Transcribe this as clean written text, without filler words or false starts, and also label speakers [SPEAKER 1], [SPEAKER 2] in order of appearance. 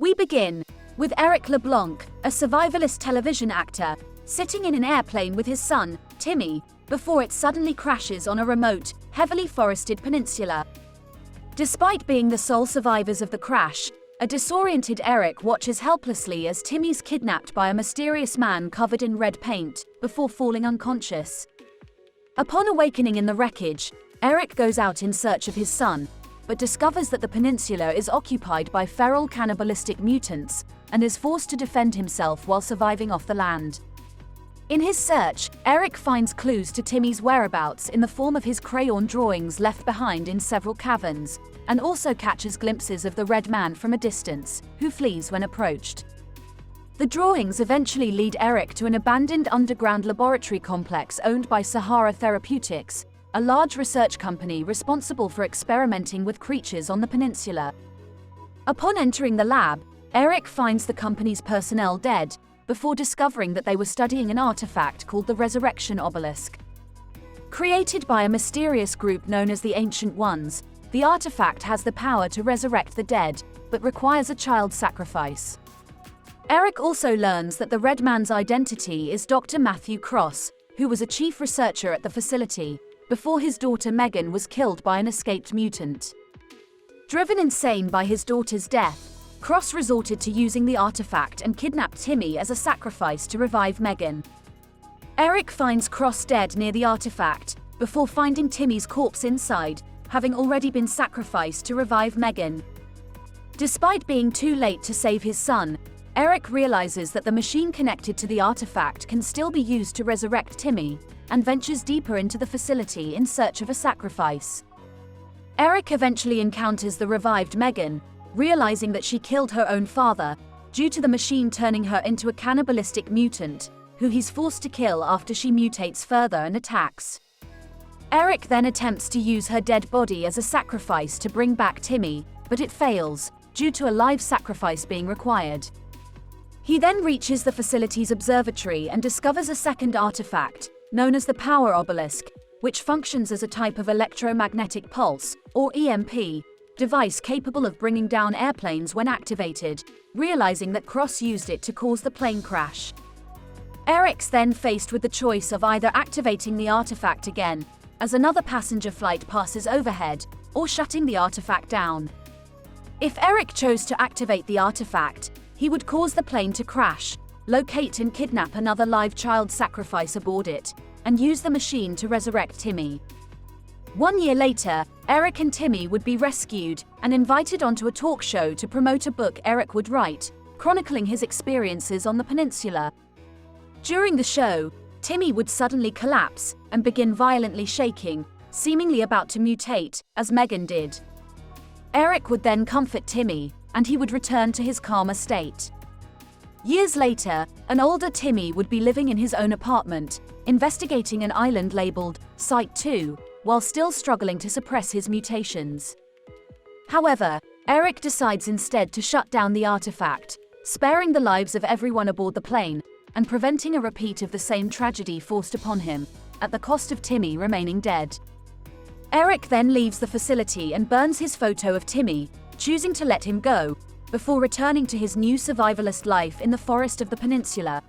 [SPEAKER 1] We begin with Eric LeBlanc, a survivalist television actor, sitting in an airplane with his son, Timmy, before it suddenly crashes on a remote, heavily forested peninsula. Despite being the sole survivors of the crash, a disoriented Eric watches helplessly as Timmy's kidnapped by a mysterious man covered in red paint, before falling unconscious. Upon awakening in the wreckage, Eric goes out in search of his son, but discovers that the peninsula is occupied by feral cannibalistic mutants, and is forced to defend himself while surviving off the land. In his search, Eric finds clues to Timmy's whereabouts in the form of his crayon drawings left behind in several caverns, and also catches glimpses of the Red Man from a distance, who flees when approached. The drawings eventually lead Eric to an abandoned underground laboratory complex owned by Sahara Therapeutics, a large research company responsible for experimenting with creatures on the peninsula. Upon entering the lab, Eric finds the company's personnel dead, before discovering that they were studying an artifact called the Resurrection Obelisk. Created by a mysterious group known as the Ancient Ones, the artifact has the power to resurrect the dead, but requires a child sacrifice. Eric also learns that the Red Man's identity is Dr. Matthew Cross, who was a chief researcher at the facility, before his daughter Megan was killed by an escaped mutant. Driven insane by his daughter's death, Cross resorted to using the artifact and kidnapped Timmy as a sacrifice to revive Megan. Eric finds Cross dead near the artifact, before finding Timmy's corpse inside, having already been sacrificed to revive Megan. Despite being too late to save his son, Eric realizes that the machine connected to the artifact can still be used to resurrect Timmy, and ventures deeper into the facility in search of a sacrifice. Eric eventually encounters the revived Megan, realizing that she killed her own father, due to the machine turning her into a cannibalistic mutant, who he's forced to kill after she mutates further and attacks. Eric then attempts to use her dead body as a sacrifice to bring back Timmy, but it fails, due to a live sacrifice being required. He then reaches the facility's observatory and discovers a second artifact, known as the Power Obelisk, which functions as a type of electromagnetic pulse, or EMP, device capable of bringing down airplanes when activated, realizing that Cross used it to cause the plane crash. Eric's then faced with the choice of either activating the artifact again, as another passenger flight passes overhead, or shutting the artifact down. If Eric chose to activate the artifact, he would cause the plane to crash, locate and kidnap another live child sacrifice aboard it, and use the machine to resurrect Timmy. 1 year later, Eric and Timmy would be rescued and invited onto a talk show to promote a book Eric would write, chronicling his experiences on the peninsula. During the show, Timmy would suddenly collapse and begin violently shaking, seemingly about to mutate, as Megan did. Eric would then comfort Timmy, and he would return to his calmer state. Years later, an older Timmy would be living in his own apartment, investigating an island labeled Site 2, while still struggling to suppress his mutations. However, Eric decides instead to shut down the artifact, sparing the lives of everyone aboard the plane, and preventing a repeat of the same tragedy forced upon him, at the cost of Timmy remaining dead. Eric then leaves the facility and burns his photo of Timmy, choosing to let him go, before returning to his new survivalist life in the forest of the peninsula,